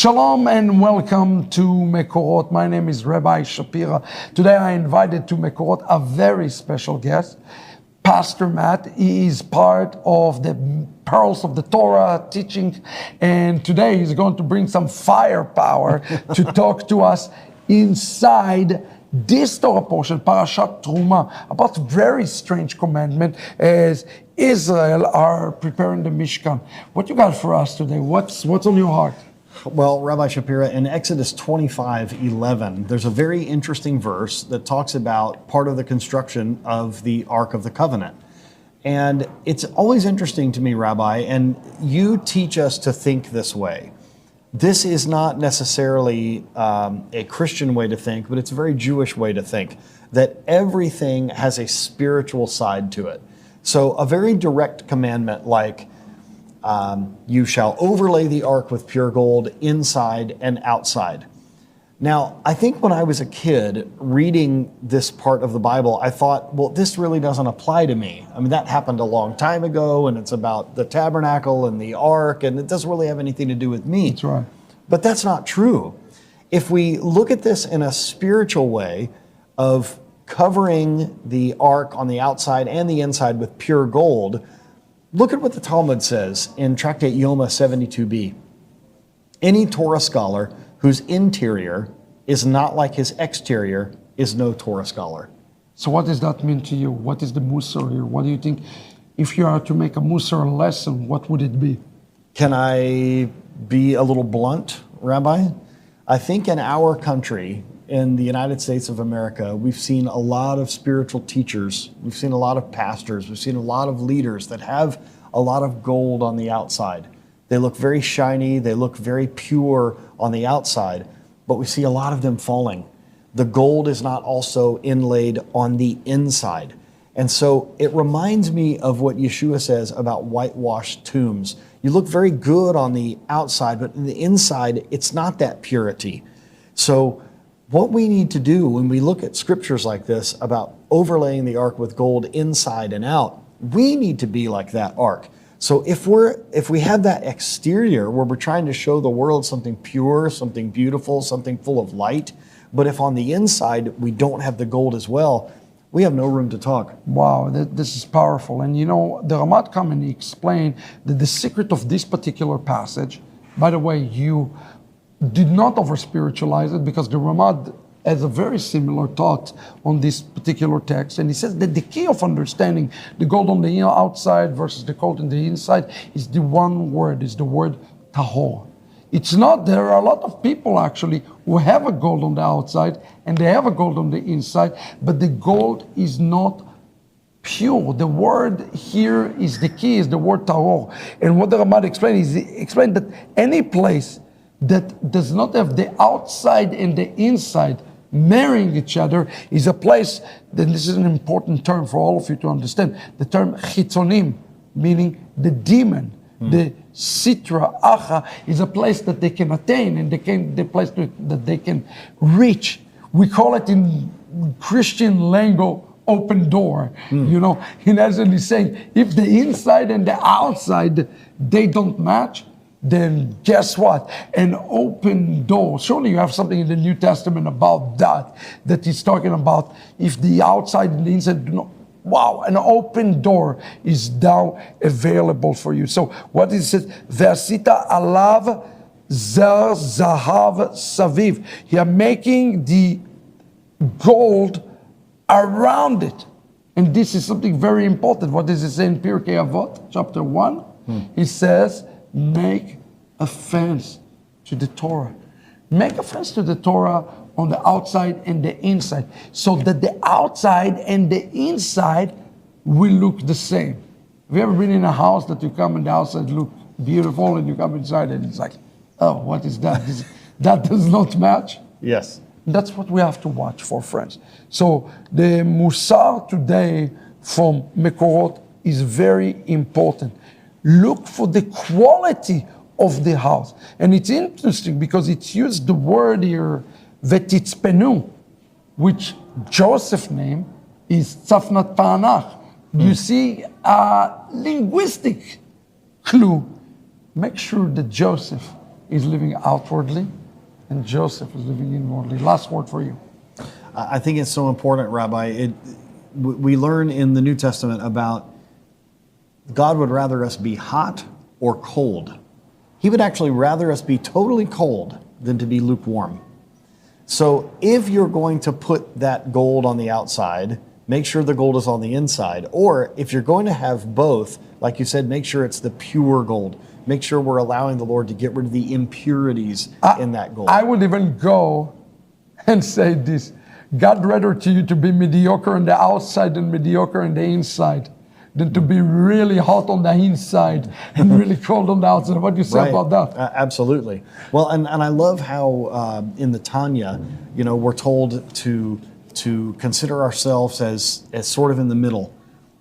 Shalom and welcome to Mekorot. My name is Rabbi Shapira. Today I invited to Mekorot a very special guest, Pastor Matt. He is part of the Pearls of the Torah teaching, and today he's going to bring some firepower to talk to us inside this Torah portion, Parashat Terumah, about a very strange commandment as Israel are preparing the Mishkan. What you got for us today? What's on your heart? Well, Rabbi Shapira, in Exodus 25:11, there's a very interesting verse that talks about part of the construction of the Ark of the Covenant. And it's always interesting to me, Rabbi, and you teach us to think this way. This is not necessarily a Christian way to think, but it's a very Jewish way to think, that everything has a spiritual side to it. So a very direct commandment like, you shall overlay the ark with pure gold inside and outside. Now, I think when I was a kid reading this part of the Bible, I thought, well, this really doesn't apply to me. I mean, that happened a long time ago, and it's about the tabernacle and the ark, and it doesn't really have anything to do with me. That's right. But that's not true. If we look at this in a spiritual way of covering the ark on the outside and the inside with pure gold, look at what the Talmud says in Tractate Yoma 72b. Any Torah scholar whose interior is not like his exterior is no Torah scholar. So what does that mean to you? What is the Musar here? What do you think? If you are to make a Musar lesson, what would it be? Can I be a little blunt, Rabbi? I think in our country, in the United States of America, we've seen a lot of spiritual teachers, we've seen a lot of pastors, we've seen a lot of leaders that have a lot of gold on the outside. They look very shiny, they look very pure on the outside, but we see a lot of them falling. The gold is not also inlaid on the inside. And so it reminds me of what Yeshua says about whitewashed tombs. You look very good on the outside, but in the inside, it's not that purity. So what we need to do when we look at scriptures like this about overlaying the ark with gold inside and out, we need to be like that ark. So if we have that exterior where we're trying to show the world something pure, something beautiful, something full of light, but if on the inside we don't have the gold as well, we have no room to talk. Wow, this is powerful. And you know, the Ramat come and explain that the secret of this particular passage, by the way, you did not over-spiritualize it, because the Ramad has a very similar thought on this particular text. And he says that the key of understanding the gold on the outside versus the gold on the inside is the one word, is the word tahor. It's not, there are a lot of people actually who have a gold on the outside and they have a gold on the inside, but the gold is not pure. The word here is the key, is the word tahor. And what the Ramad explained is, he explained that any place that does not have the outside and the inside marrying each other is a place, then this is an important term for all of you to understand, the term chitzonim, meaning the demon, the sitra acha, is a place that they can attain and the place that they can reach. We call it in Christian lingo open door. You know, in essence saying, if the inside and the outside, they don't match, then guess what? An open door. Surely you have something in the New Testament about that he's talking about. If the outside and the inside do not, wow, an open door is now available for you. So what it says, Ve'asita alav zer zahav saviv. You are making the gold around it. And this is something very important. What does it say in Pirkei Avot, chapter 1? He says, make a fence to the Torah. Make a fence to the Torah on the outside and the inside, so that the outside and the inside will look the same. Have you ever been in a house that you come and the outside look beautiful and you come inside and it's like, oh, what is that? That does not match? Yes. That's what we have to watch for, friends. So the Musar today from Mekorot is very important. Look for the quality of the house. And it's interesting because it's used the word here, vetitzpenu, which Joseph's name is Tzafnat Pa'anach. You see a linguistic clue. Make sure that Joseph is living outwardly, and Joseph is living inwardly. Last word for you. I think it's so important, Rabbi. We learn in the New Testament about God would rather us be hot or cold. He would actually rather us be totally cold than to be lukewarm. So if you're going to put that gold on the outside, make sure the gold is on the inside. Or if you're going to have both, like you said, make sure it's the pure gold. Make sure we're allowing the Lord to get rid of the impurities in that gold. I would even go and say this. God rather to you to be mediocre on the outside and mediocre on the inside than to be really hot on the inside and really cold on the outside. What do you say about that? Absolutely. Well, and I love how in the Tanya, we're told to consider ourselves as sort of in the middle,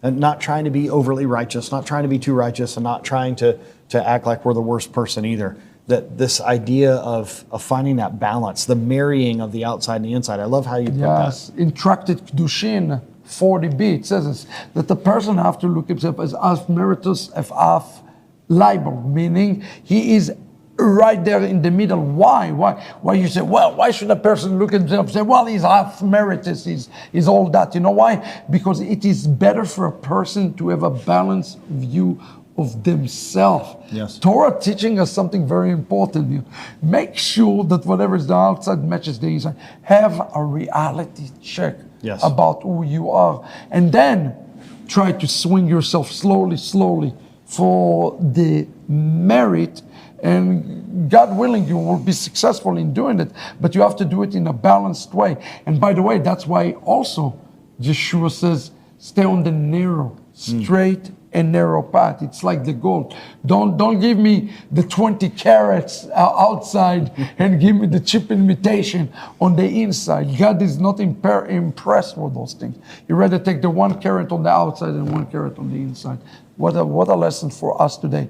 and not trying to be overly righteous, not trying to be too righteous, and not trying to act like we're the worst person either. That this idea of finding that balance, the marrying of the outside and the inside. I love how you put that. Yes, in Tractate Kedushin 40b, it says that the person have to look himself as half meritus, half libel, meaning he is right there in the middle. Why? Why you say, well, why should a person look at himself and say, well, he's half meritus, he's all that. You know why? Because it is better for a person to have a balanced view of themselves. Yes. Torah teaching us something very important. Make sure that whatever is the outside matches the inside. Have a reality check about who you are. And then try to swing yourself slowly for the merit. And God willing, you will be successful in doing it. But you have to do it in a balanced way. And by the way, that's why also Yeshua says, stay on the narrow, straight and narrow path. It's like the gold. Don't give me the 20 carats outside and give me the cheap imitation on the inside. God is not impressed with those things. He rather take the 1 carat on the outside and 1 carat on the inside. What a lesson for us today.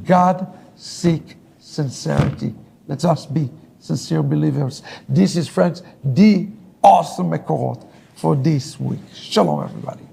God seek sincerity. Let us be sincere believers. This is, friends, the awesome Mekorot for this week. Shalom, everybody.